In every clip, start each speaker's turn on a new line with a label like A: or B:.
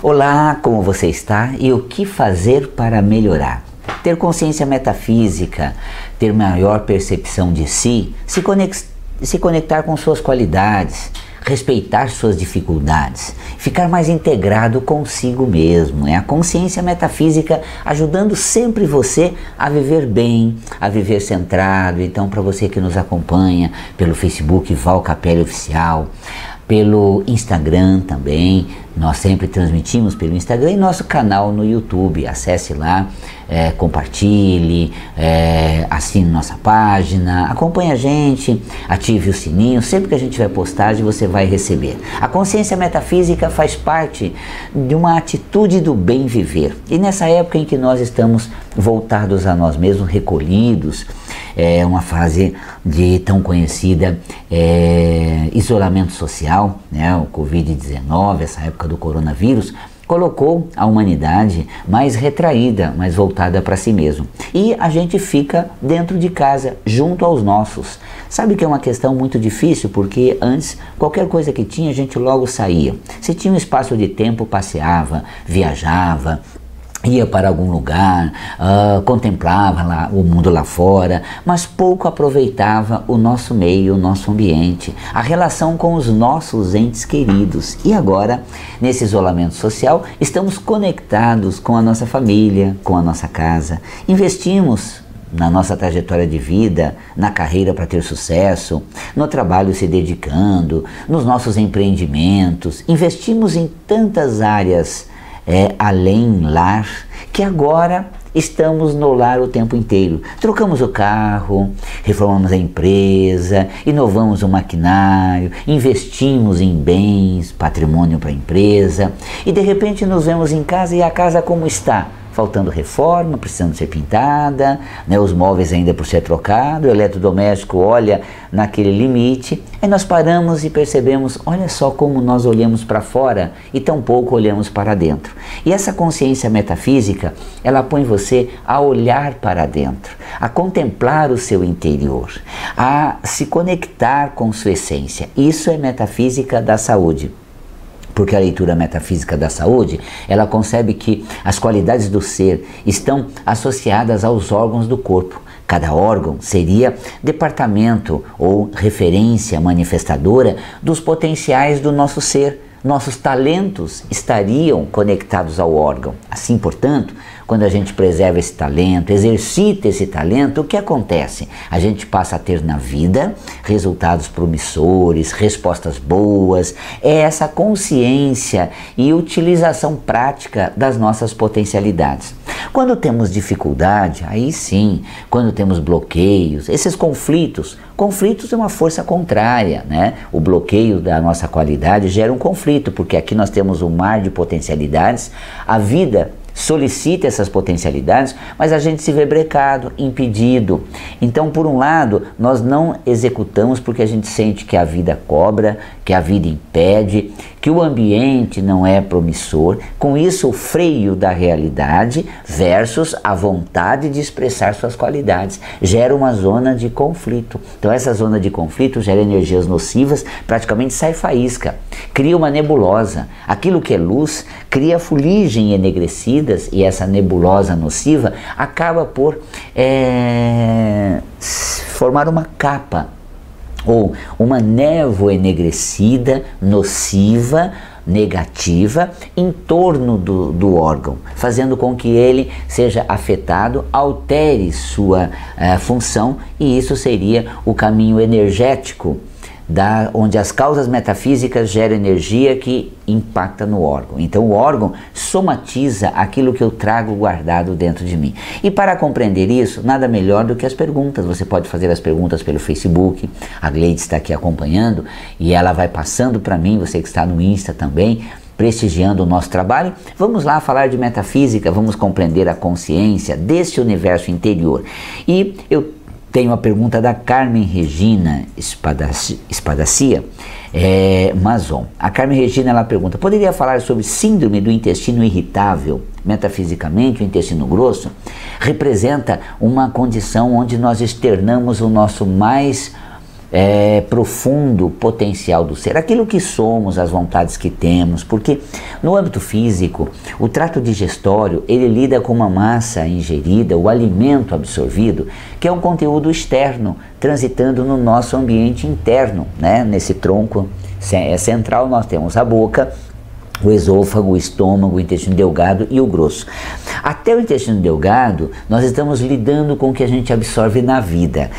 A: Olá, como você está e o que fazer para melhorar? Ter consciência metafísica, ter maior percepção de si, se conectar com suas qualidades, respeitar suas dificuldades, ficar mais integrado consigo mesmo. É a consciência metafísica ajudando sempre você a viver bem, a viver centrado. Então, para você que nos acompanha pelo Facebook Val Capelli Oficial, pelo Instagram também, nós sempre transmitimos pelo Instagram e nosso canal no YouTube. Acesse lá, compartilhe, assine nossa página, acompanhe a gente, ative o sininho. Sempre que a gente tiver postagem você vai receber. A consciência metafísica faz parte de uma atitude do bem viver. E nessa época em que nós estamos voltados a nós mesmos, recolhidos, uma fase de tão conhecida isolamento social, né? O Covid-19, essa época do coronavírus, colocou a humanidade mais retraída, mais voltada para si mesmo. E a gente fica dentro de casa, junto aos nossos. Sabe que é uma questão muito difícil, porque antes, qualquer coisa que tinha, a gente logo saía. Se tinha um espaço de tempo, passeava, viajava, ia para algum lugar, contemplava lá, o mundo lá fora, mas pouco aproveitava o nosso meio, o nosso ambiente, a relação com os nossos entes queridos. E agora, nesse isolamento social, estamos conectados com a nossa família, com a nossa casa. Investimos na nossa trajetória de vida, na carreira para ter sucesso, no trabalho se dedicando, nos nossos empreendimentos. Investimos em tantas áreas além lar, que agora estamos no lar o tempo inteiro. Trocamos o carro, reformamos a empresa, inovamos o maquinário, investimos em bens, patrimônio para a empresa, e de repente nos vemos em casa e a casa como está? Faltando reforma, precisando ser pintada, né, os móveis ainda por ser trocado, o eletrodoméstico olha naquele limite, aí nós paramos e percebemos, olha só como nós olhamos para fora e tão pouco olhamos para dentro. E essa consciência metafísica, ela põe você a olhar para dentro, a contemplar o seu interior, a se conectar com sua essência. Isso é metafísica da saúde. Porque a leitura metafísica da saúde, ela concebe que as qualidades do ser estão associadas aos órgãos do corpo. Cada órgão seria departamento ou referência manifestadora dos potenciais do nosso ser. Nossos talentos estariam conectados ao órgão. Assim, portanto, quando a gente preserva esse talento, exercita esse talento, o que acontece? A gente passa a ter na vida resultados promissores, respostas boas, essa consciência e utilização prática das nossas potencialidades. Quando temos dificuldade, aí sim, quando temos bloqueios, esses conflitos é uma força contrária, né? O bloqueio da nossa qualidade gera um conflito, porque aqui nós temos um mar de potencialidades, a vida solicita essas potencialidades, mas a gente se vê brecado, impedido. Então, por um lado, nós não executamos porque a gente sente que a vida cobra, que a vida impede, que o ambiente não é promissor. Com isso, o freio da realidade versus a vontade de expressar suas qualidades gera uma zona de conflito. Então, essa zona de conflito gera energias nocivas, praticamente sai faísca, cria uma nebulosa. Aquilo que é luz cria fuligem enegrecida, e essa nebulosa nociva acaba por formar uma capa ou uma névoa enegrecida, nociva, negativa em torno do órgão, fazendo com que ele seja afetado, altere sua função, e isso seria o caminho energético onde as causas metafísicas geram energia que impacta no órgão. Então o órgão somatiza aquilo que eu trago guardado dentro de mim. E para compreender isso, nada melhor do que as perguntas. Você pode fazer as perguntas pelo Facebook, a Gleide está aqui acompanhando e ela vai passando para mim, você que está no Insta também, prestigiando o nosso trabalho. Vamos lá falar de metafísica, vamos compreender a consciência desse universo interior. E eu tenho uma pergunta da Carmen Regina Espadacia Mazon. A Carmen Regina, ela pergunta: poderia falar sobre síndrome do intestino irritável? Metafisicamente, o intestino grosso representa uma condição onde nós externamos o nosso mais profundo potencial do ser, aquilo que somos, as vontades que temos, porque no âmbito físico, o trato digestório, ele lida com uma massa ingerida, o alimento absorvido, que é um conteúdo externo, transitando no nosso ambiente interno, né? Nesse tronco central nós temos a boca, o esôfago, o estômago, o intestino delgado e o grosso. Até o intestino delgado, nós estamos lidando com o que a gente absorve na vida.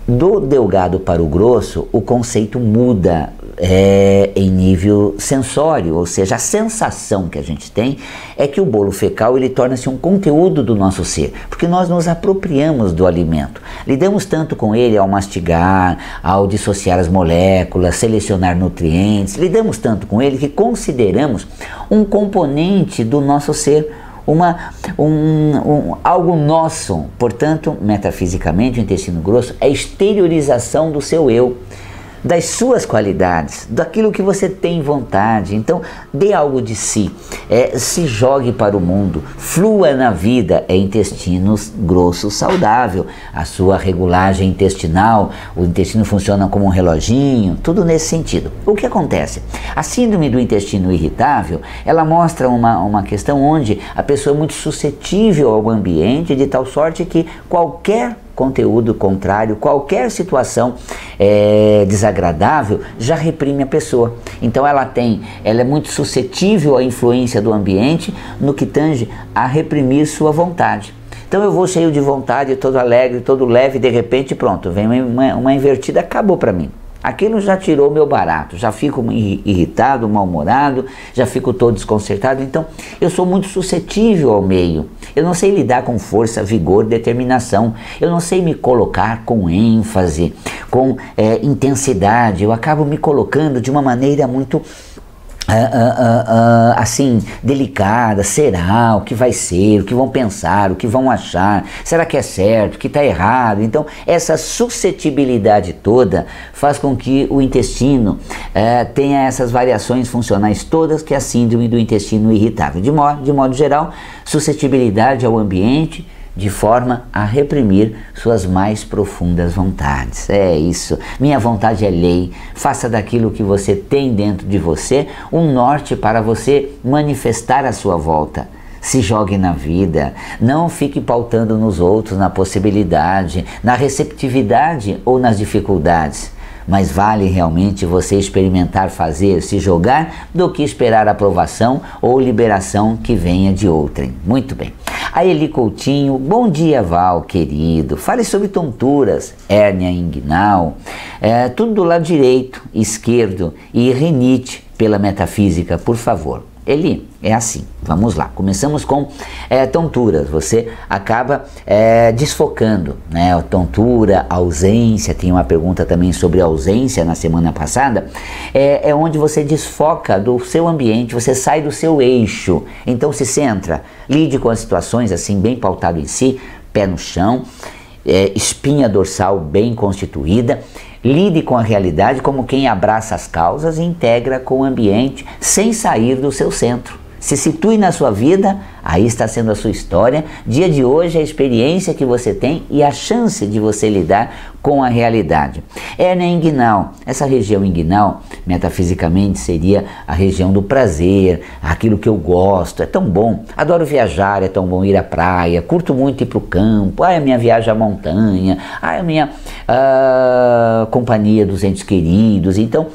A: Do delgado para o grosso, o conceito muda em nível sensório, ou seja, a sensação que a gente tem é que o bolo fecal ele torna-se um conteúdo do nosso ser, porque nós nos apropriamos do alimento. Lidamos tanto com ele ao mastigar, ao dissociar as moléculas, selecionar nutrientes, lidamos tanto com ele que consideramos um componente do nosso ser, algo nosso. Portanto, metafisicamente, o intestino grosso é a exteriorização do seu eu, das suas qualidades, daquilo que você tem vontade. Então, dê algo de si, se jogue para o mundo, flua na vida. É intestino grosso saudável, a sua regulagem intestinal, o intestino funciona como um reloginho, tudo nesse sentido. O que acontece? A síndrome do intestino irritável, ela mostra uma questão onde a pessoa é muito suscetível ao ambiente, de tal sorte que qualquer conteúdo contrário, qualquer situação desagradável já reprime a pessoa. Então ela é muito suscetível à influência do ambiente no que tange a reprimir sua vontade. Então eu vou cheio de vontade, todo alegre, todo leve, de repente pronto, vem uma invertida, acabou para mim. Aquilo já tirou meu barato, já fico irritado, mal-humorado, já fico todo desconcertado. Então, eu sou muito suscetível ao meio. Eu não sei lidar com força, vigor, determinação. Eu não sei me colocar com ênfase, com intensidade. Eu acabo me colocando de uma maneira muito assim, delicada. Será? O que vai ser? O que vão pensar? O que vão achar? Será que é certo? O que está errado? Então, essa suscetibilidade toda faz com que o intestino tenha essas variações funcionais todas, que é a síndrome do intestino irritável. De modo geral, suscetibilidade ao ambiente, de forma a reprimir suas mais profundas vontades. É isso. Minha vontade é lei. Faça daquilo que você tem dentro de você um norte para você manifestar a sua volta. Se jogue na vida, não fique pautando nos outros, na possibilidade, na receptividade ou nas dificuldades. Mas vale realmente você experimentar fazer, se jogar, do que esperar aprovação ou liberação que venha de outrem. Muito bem. A Eli Coutinho, bom dia Val, querido. Fale sobre tonturas, hérnia inguinal, tudo do lado direito, esquerdo e rinite pela metafísica, por favor. Eli, é assim, vamos lá, começamos com tonturas, você acaba desfocando, né? A tontura, ausência, tem uma pergunta também sobre ausência na semana passada, é onde você desfoca do seu ambiente, você sai do seu eixo, então se centra, lide com as situações assim, bem pautado em si, pé no chão, espinha dorsal bem constituída. Lide com a realidade como quem abraça as causas e integra com o ambiente sem sair do seu centro. Se situe na sua vida, aí está sendo a sua história. Dia de hoje é a experiência que você tem e a chance de você lidar com a realidade. Hérnia inguinal. Essa região inguinal, metafisicamente, seria a região do prazer, aquilo que eu gosto. É tão bom. Adoro viajar, é tão bom ir à praia. Curto muito ir para o campo. A minha viagem à montanha. A minha companhia dos entes queridos. Então,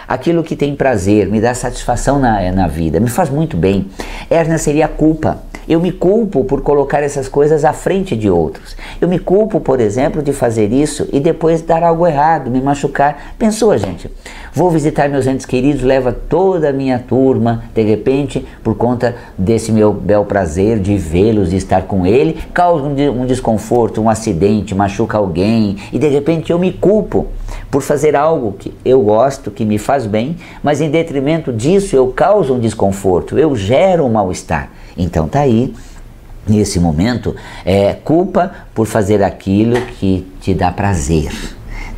A: aquilo que tem prazer, me dá satisfação na vida, me faz muito bem. Hérnia seria a culpa. Eu me culpo por colocar essas coisas à frente de outros. Eu me culpo, por exemplo, de fazer isso e depois dar algo errado, me machucar. Pensou, gente? Vou visitar meus entes queridos, leva toda a minha turma, de repente, por conta desse meu bel prazer de vê-los, de estar com ele, causa um desconforto, um acidente, machuca alguém e de repente eu me culpo por fazer algo que eu gosto, que me faz bem, mas em detrimento disso eu causo um desconforto, eu gero um mal-estar. Então tá aí, nesse momento, culpa por fazer aquilo que te dá prazer.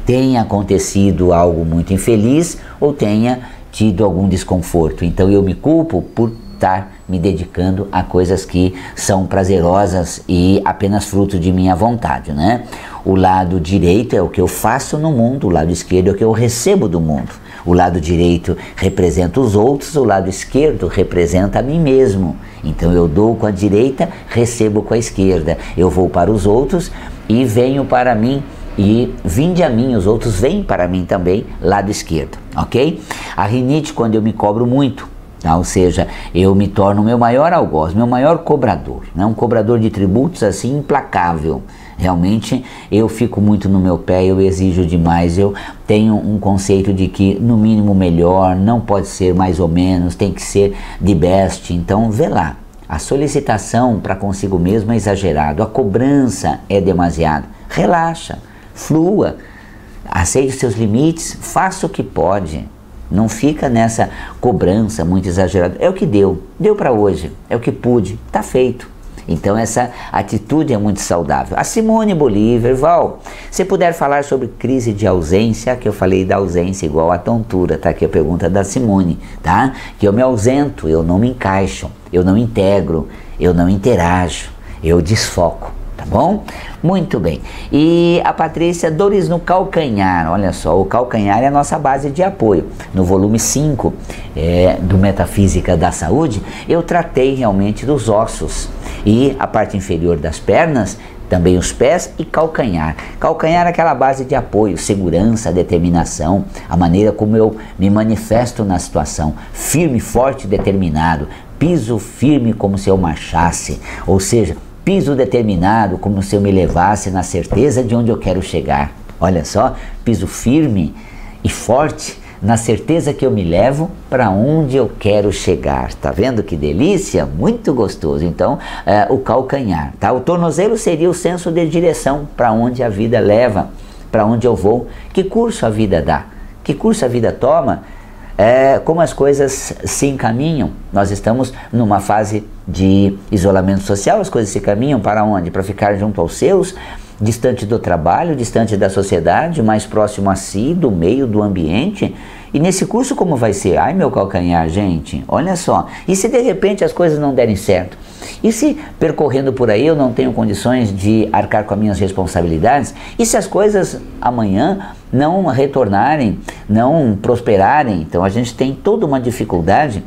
A: Tenha acontecido algo muito infeliz ou tenha tido algum desconforto. Então eu me culpo por estar me dedicando a coisas que são prazerosas e apenas fruto de minha vontade, né? O lado direito é o que eu faço no mundo, o lado esquerdo é o que eu recebo do mundo. O lado direito representa os outros, o lado esquerdo representa a mim mesmo. Então eu dou com a direita, recebo com a esquerda. Eu vou para os outros e venho para mim. E vinde a mim, os outros vêm para mim também, lado esquerdo, ok? A rinite, quando eu me cobro muito, tá? Ou seja, eu me torno o meu maior algoz, meu maior cobrador, né? Um cobrador de tributos assim implacável. Realmente eu fico muito no meu pé, eu exijo demais, eu tenho um conceito de que no mínimo melhor, não pode ser mais ou menos, tem que ser the best. Então vê lá, a solicitação para consigo mesmo é exagerado, a cobrança é demasiado. Relaxa, flua, aceite os seus limites, faça o que pode, não fica nessa cobrança muito exagerada. É o que deu para hoje, é o que pude, está feito. Então essa atitude é muito saudável. A Simone Bolívar, Val, se puder falar sobre crise de ausência, que eu falei da ausência igual a tontura, tá aqui a pergunta da Simone, tá? Que eu me ausento, eu não me encaixo, eu não integro, eu não interajo, eu desfoco. Tá bom? Muito bem. E a Patrícia, dores no calcanhar. Olha só, o calcanhar é a nossa base de apoio. No volume 5 do Metafísica da Saúde, eu tratei realmente dos ossos. E a parte inferior das pernas, também os pés e calcanhar. Calcanhar é aquela base de apoio, segurança, determinação, a maneira como eu me manifesto na situação. Firme, forte, determinado. Piso firme como se eu marchasse. Ou seja, piso determinado, como se eu me levasse na certeza de onde eu quero chegar. Olha só, piso firme e forte, na certeza que eu me levo para onde eu quero chegar. Tá vendo que delícia? Muito gostoso. Então, o calcanhar, tá? O tornozelo seria o senso de direção, para onde a vida leva, para onde eu vou, que curso a vida dá, que curso a vida toma, como as coisas se encaminham. Nós estamos numa fase de isolamento social, as coisas se caminham para onde? Para ficar junto aos seus, distante do trabalho, distante da sociedade, mais próximo a si, do meio, do ambiente. E nesse curso como vai ser? Ai, meu calcanhar, gente, olha só. E se de repente as coisas não derem certo? E se percorrendo por aí eu não tenho condições de arcar com as minhas responsabilidades? E se as coisas amanhã não retornarem, não prosperarem? Então a gente tem toda uma dificuldade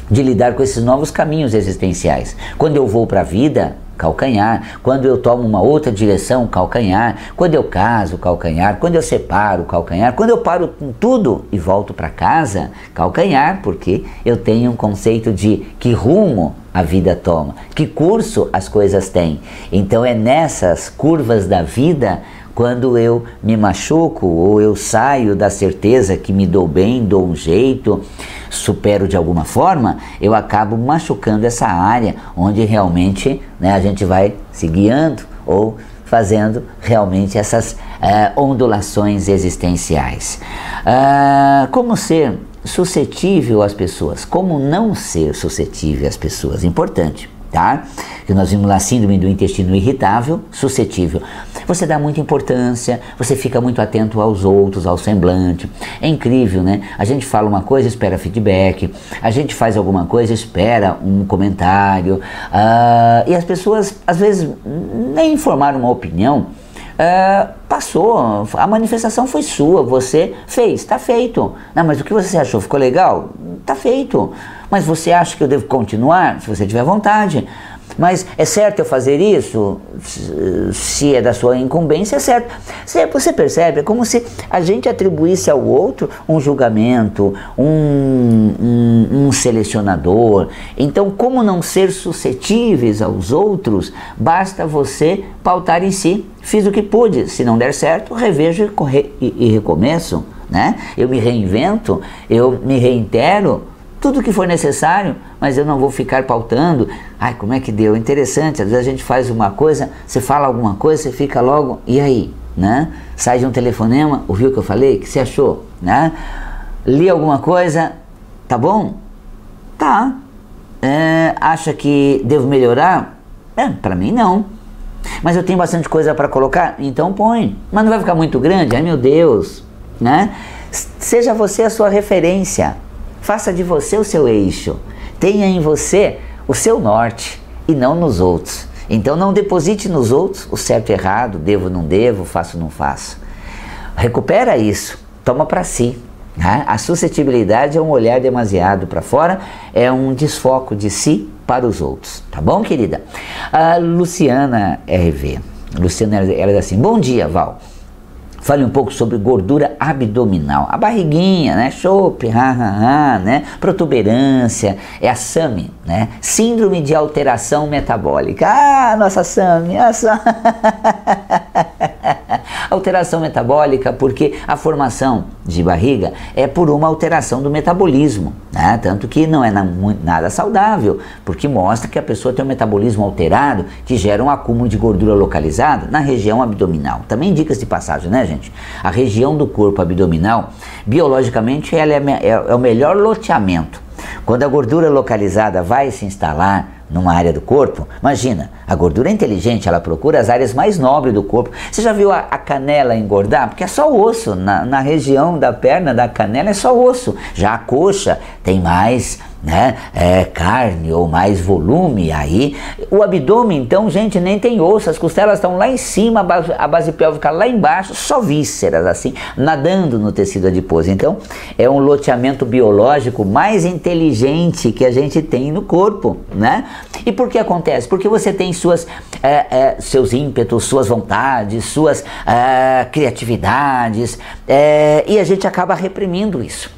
A: de lidar com esses novos caminhos existenciais. Quando eu vou para a vida, calcanhar. Quando eu tomo uma outra direção, calcanhar. Quando eu caso, calcanhar. Quando eu separo, calcanhar. Quando eu paro com tudo e volto para casa, calcanhar, porque eu tenho um conceito de que rumo a vida toma, que curso as coisas têm. Então é nessas curvas da vida, quando eu me machuco ou eu saio da certeza que me dou bem, dou um jeito, supero de alguma forma, eu acabo machucando essa área onde realmente, né, a gente vai se guiando ou fazendo realmente essas ondulações existenciais. Como ser suscetível às pessoas? Como não ser suscetível às pessoas? Importante, tá? Que nós vimos lá síndrome do intestino irritável, suscetível. Você dá muita importância, você fica muito atento aos outros, ao semblante. É incrível, né? A gente fala uma coisa, espera feedback. A gente faz alguma coisa, espera um comentário. E as pessoas, às vezes, nem informaram uma opinião. Passou, a manifestação foi sua, você fez, está feito. Não, mas o que você achou? Ficou legal? Está feito. Mas você acha que eu devo continuar? Se você tiver vontade. Mas é certo eu fazer isso? Se é da sua incumbência, é certo. Você percebe? É como se a gente atribuísse ao outro um julgamento, um selecionador. Então, como não ser suscetíveis aos outros? Basta você pautar em si. Fiz o que pude. Se não der certo, revejo e recomeço, né? Eu me reinvento, eu me reitero. Tudo que for necessário, mas eu não vou ficar pautando. Ai, como é que deu? Interessante, às vezes a gente faz uma coisa, você fala alguma coisa, você fica logo, e aí? Né? Sai de um telefonema, ouviu o que eu falei? O que você achou? Né? Li alguma coisa, tá bom? Tá. Acha que devo melhorar? Para mim não. Mas eu tenho bastante coisa para colocar? Então põe. Mas não vai ficar muito grande? Ai, meu Deus. Né? Seja você a sua referência. Faça de você o seu eixo. Tenha em você o seu norte e não nos outros. Então não deposite nos outros o certo e errado, devo não devo, faço não faço. Recupera isso, toma para si. Né? A suscetibilidade é um olhar demasiado para fora, é um desfoco de si para os outros. Tá bom, querida? A Luciana RV. Luciana, ela diz assim: bom dia, Val. Fale um pouco sobre gordura abdominal. A barriguinha, né? Chope, né? Protuberância, é a SAMI, né? Síndrome de alteração metabólica. Ah, nossa SAMI, alteração metabólica, porque a formação de barriga é por uma alteração do metabolismo, né? Tanto que não é nada saudável, porque mostra que a pessoa tem um metabolismo alterado que gera um acúmulo de gordura localizada na região abdominal. Também dicas de passagem, né, gente? A região do corpo abdominal, biologicamente, ela é o melhor loteamento. Quando a gordura localizada vai se instalar numa área do corpo, imagina, a gordura é inteligente, ela procura as áreas mais nobres do corpo. Você já viu a canela engordar? Porque é só osso, na região da perna da canela é só osso. Já a coxa tem mais, né, carne ou mais volume. Aí o abdômen, então, gente, nem tem osso, as costelas estão lá em cima, a base pélvica lá embaixo, só vísceras assim, nadando no tecido adiposo. Então é um loteamento biológico mais inteligente que a gente tem no corpo, né? E por que acontece? Porque você tem seus ímpetos, suas vontades, suas criatividades, e a gente acaba reprimindo isso.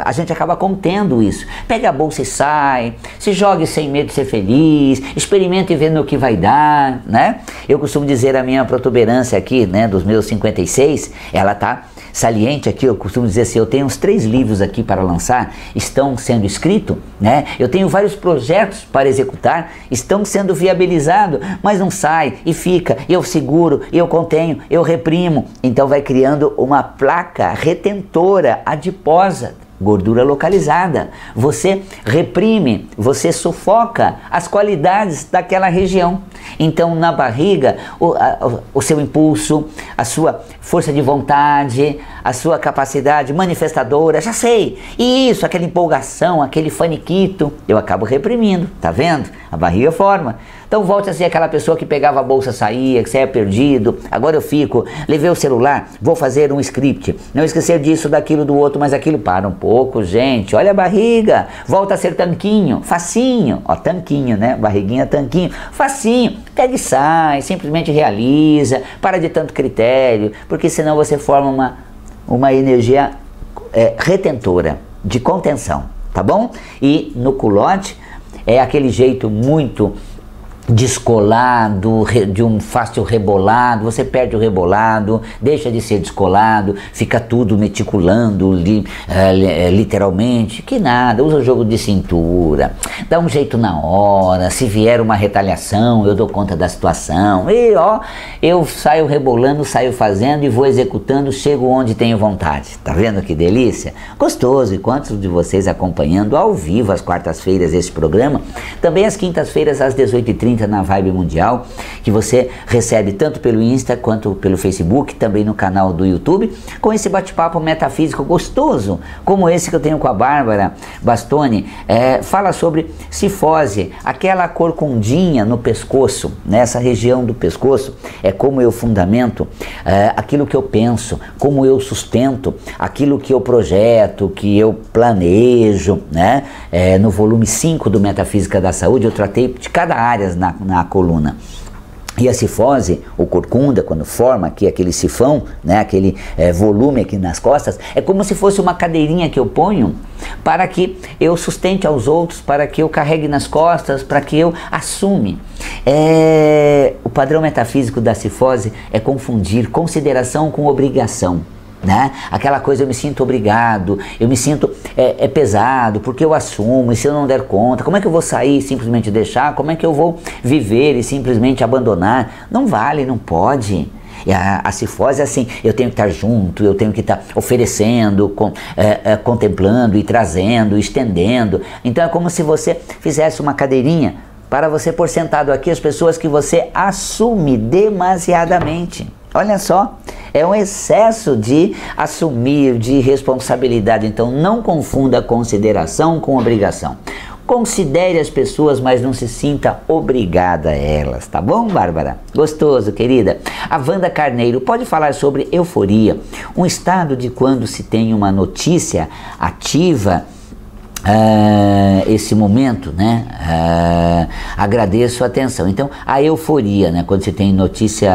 A: A gente acaba contendo isso. Pega a bolsa e sai, se jogue sem medo de ser feliz, experimente vendo o que vai dar, né? Eu costumo dizer a minha protuberância aqui, né, dos meus 56, ela tá saliente aqui. Eu costumo dizer assim, eu tenho uns 3 livros aqui para lançar, estão sendo escritos, né? Eu tenho vários projetos para executar, estão sendo viabilizados, mas não sai e fica, eu seguro, eu contenho, eu reprimo. Então vai criando uma placa retentora adiposa, gordura localizada. Você reprime, você sufoca as qualidades daquela região. Então na barriga, o seu impulso, a sua força de vontade, a sua capacidade manifestadora, já sei, e isso, aquela empolgação, aquele faniquito, eu acabo reprimindo, tá vendo? A barriga forma. Então volte a ser aquela pessoa que pegava a bolsa, saía, que saia perdido. Agora eu fico, levei o celular, vou fazer um script, não esquecer disso, daquilo, do outro, mas aquilo. Para um pouco, gente, olha a barriga, volta a ser tanquinho, facinho, ó, tanquinho, né, barriguinha, tanquinho, facinho, pega e sai, simplesmente realiza, para de tanto critério, porque senão você forma uma energia retentora, de contenção, tá bom? E no culote é aquele jeito muito descolado, de um fácil rebolado. Você perde o rebolado, deixa de ser descolado, fica tudo meticulando literalmente, que nada, usa o jogo de cintura, dá um jeito na hora, se vier uma retaliação eu dou conta da situação, e ó, eu saio rebolando, saio fazendo e vou executando, chego onde tenho vontade. Tá vendo que delícia? Gostoso. E quantos de vocês acompanhando ao vivo às quartas-feiras esse programa, também às quintas-feiras às 18h30 na Vibe Mundial, que você recebe tanto pelo Insta quanto pelo Facebook, também no canal do YouTube, com esse bate-papo metafísico gostoso, como esse que eu tenho com a Bárbara Bastoni. Fala sobre cifose, aquela corcundinha no pescoço, nessa região do pescoço, é como eu fundamento aquilo que eu penso, como eu sustento aquilo que eu projeto, que eu planejo, né? No volume 5 do Metafísica da Saúde, eu tratei de cada área na coluna. E a cifose, ou corcunda, quando forma aqui aquele sifão, né, aquele volume aqui nas costas, é como se fosse uma cadeirinha que eu ponho para que eu sustente aos outros, para que eu carregue nas costas, para que eu assume. O padrão metafísico da cifose é confundir consideração com obrigação. Né? Aquela coisa, eu me sinto obrigado, eu me sinto pesado, porque eu assumo, e se eu não der conta, como é que eu vou sair e simplesmente deixar? Como é que eu vou viver e simplesmente abandonar? Não vale, não pode. E a cifose é assim, eu tenho que estar junto, eu tenho que estar oferecendo, contemplando e trazendo, estendendo. Então é como se você fizesse uma cadeirinha para você pôr sentado aqui as pessoas que você assume demasiadamente. Olha só, é um excesso de assumir, de responsabilidade. Então não confunda consideração com obrigação. Considere as pessoas, mas não se sinta obrigada a elas, tá bom, Bárbara? Gostoso, querida. A Wanda Carneiro pode falar sobre euforia, um estado de quando se tem uma notícia ativa. Esse momento, né? Agradeço a atenção. Então, a euforia, né? Quando você tem notícia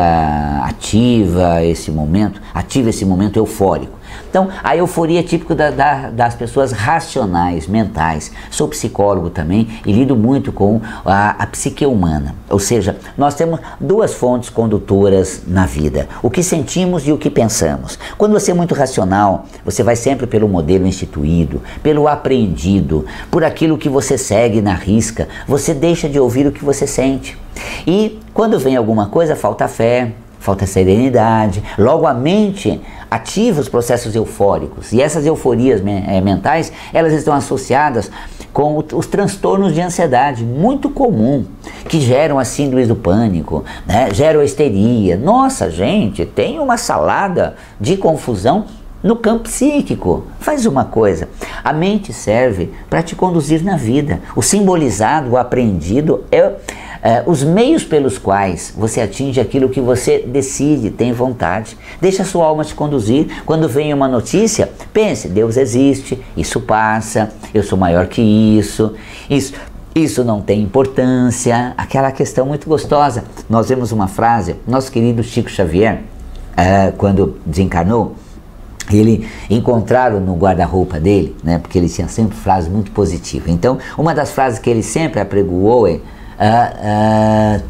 A: ativa esse momento eufórico. Então, a euforia é típico das pessoas racionais, mentais. Sou psicólogo também e lido muito com a psique humana. Ou seja, nós temos duas fontes condutoras na vida: o que sentimos e o que pensamos. Quando você é muito racional, você vai sempre pelo modelo instituído, pelo aprendido, por aquilo que você segue na risca. Você deixa de ouvir o que você sente. E quando vem alguma coisa, falta fé, falta serenidade. Logo a mente ativa os processos eufóricos, e essas euforias mentais, elas estão associadas com os transtornos de ansiedade, muito comum, que geram as síndromes do pânico, né? Geram a histeria. Nossa, gente, tem uma salada de confusão no campo psíquico. Faz uma coisa: a mente serve para te conduzir na vida. O simbolizado, o aprendido os meios pelos quais você atinge aquilo que você decide, tem vontade. Deixa a sua alma te conduzir. Quando vem uma notícia, pense: Deus existe, isso passa, eu sou maior que isso não tem importância. Aquela questão muito gostosa. Nós vemos uma frase, nosso querido Chico Xavier, quando desencarnou, ele encontraram no guarda-roupa dele, né, porque ele tinha sempre frases muito positivas. Então, uma das frases que ele sempre apregoou é: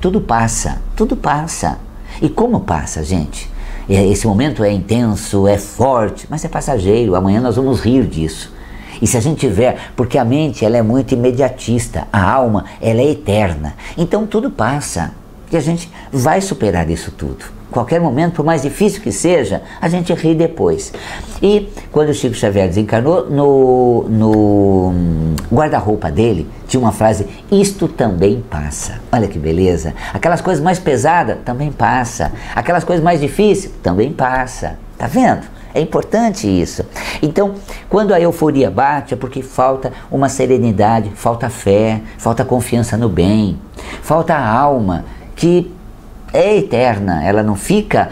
A: tudo passa, tudo passa. E como passa, gente? Esse momento é intenso, é forte, mas é passageiro. Amanhã nós vamos rir disso. E se a gente tiver, porque a mente ela é muito imediatista, a alma ela é eterna. Então tudo passa e a gente vai superar isso tudo. Qualquer momento, por mais difícil que seja, a gente ri depois. E quando o Chico Xavier desencarnou, no guarda-roupa dele tinha uma frase: isto também passa. Olha que beleza. Aquelas coisas mais pesadas também passa. Aquelas coisas mais difíceis também passa. Tá vendo? É importante isso. Então, quando a euforia bate, é porque falta uma serenidade, falta fé, falta confiança no bem, falta a alma que é eterna, ela não fica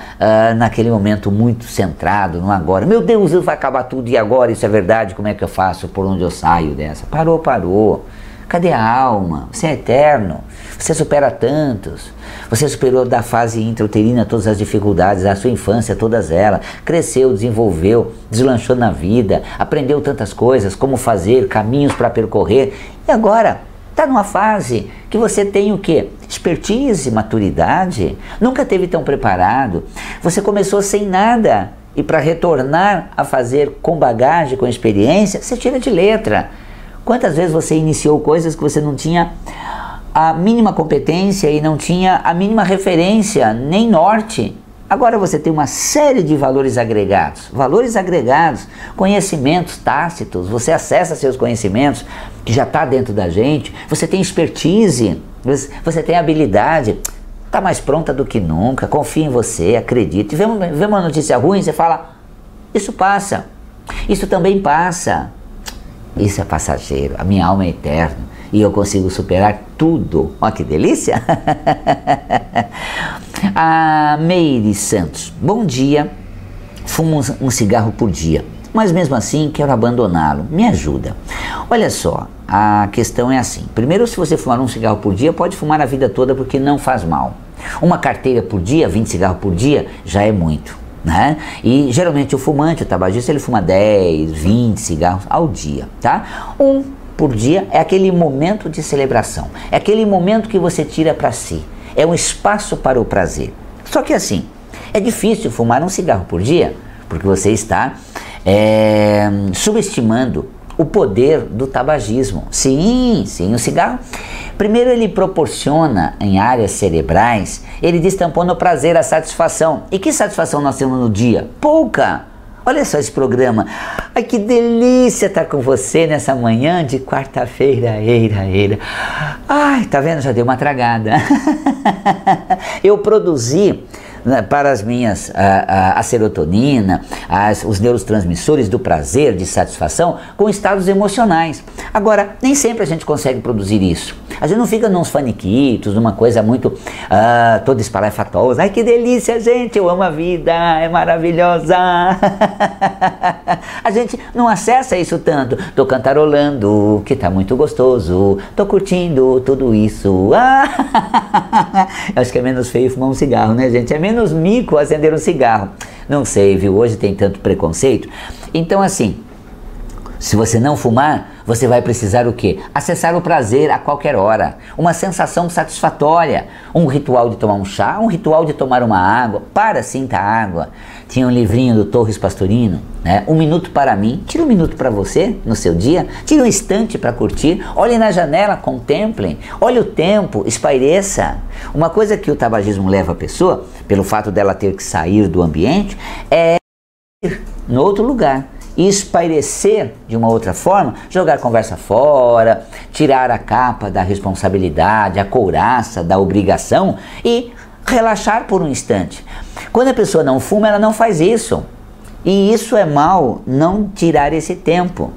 A: naquele momento muito centrado no agora. Meu Deus, vai acabar tudo, e agora? Isso é verdade? Como é que eu faço? Por onde eu saio dessa? Parou. Cadê a alma? Você é eterno, você supera tantos. Você superou da fase intrauterina todas as dificuldades da sua infância, todas elas. Cresceu, desenvolveu, deslanchou na vida, aprendeu tantas coisas, como fazer, caminhos para percorrer. E agora está numa fase que você tem o quê? Expertise, maturidade. Nunca esteve tão preparado. Você começou sem nada. E para retornar a fazer com bagagem, com experiência, você tira de letra. Quantas vezes você iniciou coisas que você não tinha a mínima competência e não tinha a mínima referência, nem norte? Agora você tem uma série de valores agregados, conhecimentos tácitos. Você acessa seus conhecimentos, que já está dentro da gente. Você tem expertise, você tem habilidade, está mais pronta do que nunca. Confia em você, acredite. Vê uma notícia ruim, você fala: isso passa, isso também passa. Isso é passageiro, a minha alma é eterna e eu consigo superar tudo. Olha que delícia! A Meire Santos: bom dia, fumo um cigarro por dia, mas mesmo assim quero abandoná-lo, me ajuda. Olha só, a questão é assim: primeiro, se você fumar um cigarro por dia, pode fumar a vida toda porque não faz mal. Uma carteira por dia, 20 cigarros por dia, já é muito, né? E geralmente o fumante, o tabagista, ele fuma 10, 20 cigarros ao dia, tá? Um por dia é aquele momento de celebração, é aquele momento que você tira para si, é um espaço para o prazer. Só que assim, é difícil fumar um cigarro por dia, porque você está subestimando o poder do tabagismo. Sim, o cigarro, primeiro ele proporciona em áreas cerebrais, ele destampando o prazer, a satisfação. E que satisfação nós temos no dia? Pouca! Olha só esse programa. Ai, que delícia estar com você nessa manhã de quarta-feira. Ai, tá vendo? Já deu uma tragada. Eu produzi para a serotonina, os neurotransmissores do prazer, de satisfação, com estados emocionais. Agora, nem sempre a gente consegue produzir isso. A gente não fica nos faniquitos, numa coisa muito toda espalhafatosa. Ai, que delícia, gente, eu amo a vida, é maravilhosa. A gente não acessa isso tanto. Tô cantarolando, que tá muito gostoso, tô curtindo tudo isso. Eu acho que é menos feio fumar um cigarro, né, gente? É menos mico acender um cigarro. Não sei, viu? Hoje tem tanto preconceito. Então, assim, se você não fumar, você vai precisar o quê? Acessar o prazer a qualquer hora, uma sensação satisfatória, um ritual de tomar um chá, um ritual de tomar uma água. Para, sinta a água. Tinha um livrinho do Torres Pastorino, né? 1 minuto para mim. Tira 1 minuto para você no seu dia, tira um instante para curtir, olhe na janela, contemplem, olhe o tempo, espaireça. Uma coisa que o tabagismo leva a pessoa, pelo fato dela ter que sair do ambiente, é ir no outro lugar. E espairecer de uma outra forma, jogar a conversa fora, tirar a capa da responsabilidade, a couraça da obrigação e relaxar por um instante. Quando a pessoa não fuma, ela não faz isso. E isso é mal, não tirar esse tempo.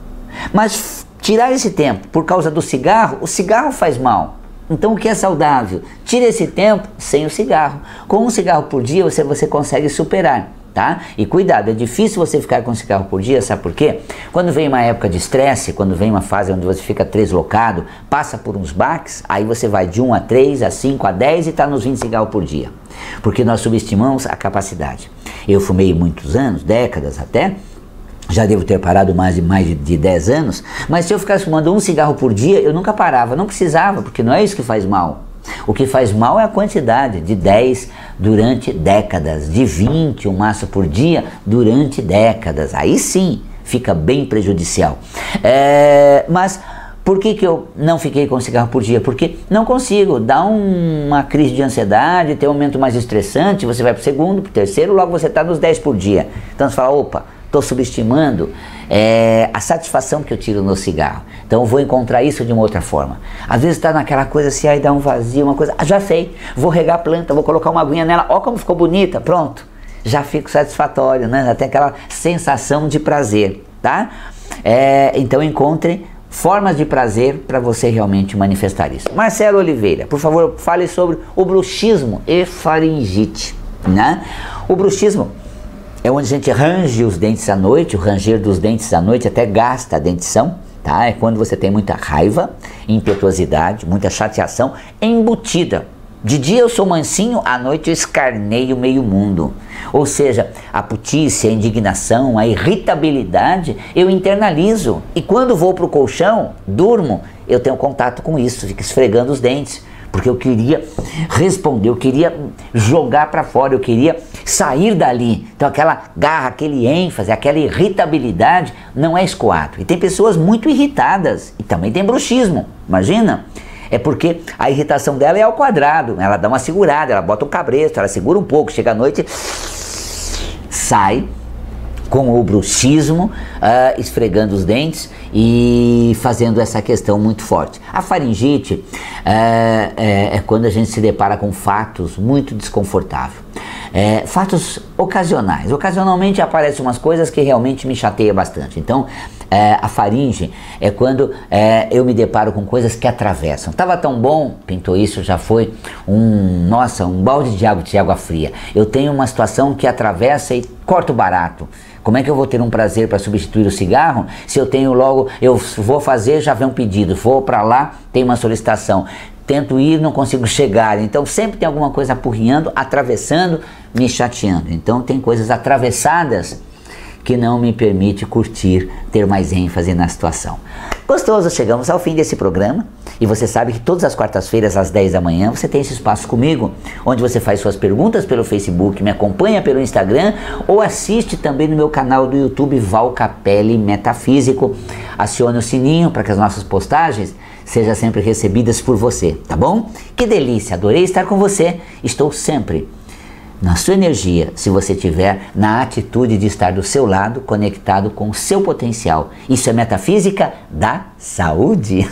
A: Mas tirar esse tempo por causa do cigarro, o cigarro faz mal. Então o que é saudável? Tira esse tempo sem o cigarro. Com um cigarro por dia você consegue superar. Tá? E cuidado, é difícil você ficar com cigarro por dia, sabe por quê? Quando vem uma época de estresse, quando vem uma fase onde você fica deslocado, passa por uns baques, aí você vai de 1 a 3, a 5, a 10 e está nos 20 cigarros por dia. Porque nós subestimamos a capacidade. Eu fumei muitos anos, décadas até, já devo ter parado mais de 10 anos, mas se eu ficasse fumando um cigarro por dia, eu nunca parava, não precisava, porque não é isso que faz mal. O que faz mal é a quantidade, de 10 durante décadas, de 20, um maço por dia durante décadas. Aí sim fica bem prejudicial. Mas por que eu não fiquei com cigarro por dia? Porque não consigo, dá uma crise de ansiedade, tem um momento mais estressante, você vai para o segundo, para o terceiro, logo você está nos 10 por dia. Então você fala, opa, estou subestimando a satisfação que eu tiro no cigarro. Então eu vou encontrar isso de uma outra forma. Às vezes está naquela coisa assim, aí dá um vazio, uma coisa, já sei, vou regar a planta, vou colocar uma aguinha nela, ó como ficou bonita, pronto. Já fico satisfatório, né? Já tem aquela sensação de prazer, tá? Então encontre formas de prazer para você realmente manifestar isso. Marcelo Oliveira, por favor, fale sobre o bruxismo e faringite, né? O bruxismo é onde a gente range os dentes à noite, o ranger dos dentes à noite até gasta a dentição, tá? É quando você tem muita raiva, impetuosidade, muita chateação embutida. De dia eu sou mansinho, à noite eu escarneio meio mundo. Ou seja, a putice, a indignação, a irritabilidade, eu internalizo. E quando vou para o colchão, durmo, eu tenho contato com isso, fico esfregando os dentes. Porque eu queria responder, eu queria jogar para fora, eu queria sair dali. Então aquela garra, aquele ênfase, aquela irritabilidade não é escoado. E tem pessoas muito irritadas e também tem bruxismo, imagina? É porque a irritação dela é ao quadrado, ela dá uma segurada, ela bota um cabresto, ela segura um pouco, chega à noite, sai com o bruxismo, esfregando os dentes e fazendo essa questão muito forte. A faringite é quando a gente se depara com fatos muito desconfortáveis. Fatos ocasionais. Ocasionalmente aparecem umas coisas que realmente me chateiam bastante. Então, a faringe é quando eu me deparo com coisas que atravessam. Tava tão bom, pintou isso, já foi um balde de água fria. Eu tenho uma situação que atravessa e corta o barato. Como é que eu vou ter um prazer para substituir o cigarro se eu tenho logo, eu vou fazer, já vem um pedido, vou para lá, tem uma solicitação. Tento ir, não consigo chegar, então sempre tem alguma coisa apurrinhando, atravessando, me chateando. Então tem coisas atravessadas que não me permite curtir, ter mais ênfase na situação. Gostoso, chegamos ao fim desse programa e você sabe que todas as quartas-feiras às 10 da manhã você tem esse espaço comigo, onde você faz suas perguntas pelo Facebook, me acompanha pelo Instagram ou assiste também no meu canal do YouTube Val Capelli Metafísico. Acione o sininho para que as nossas postagens sejam sempre recebidas por você, tá bom? Que delícia, adorei estar com você, estou sempre na sua energia, se você tiver na atitude de estar do seu lado, conectado com o seu potencial. Isso é metafísica da saúde.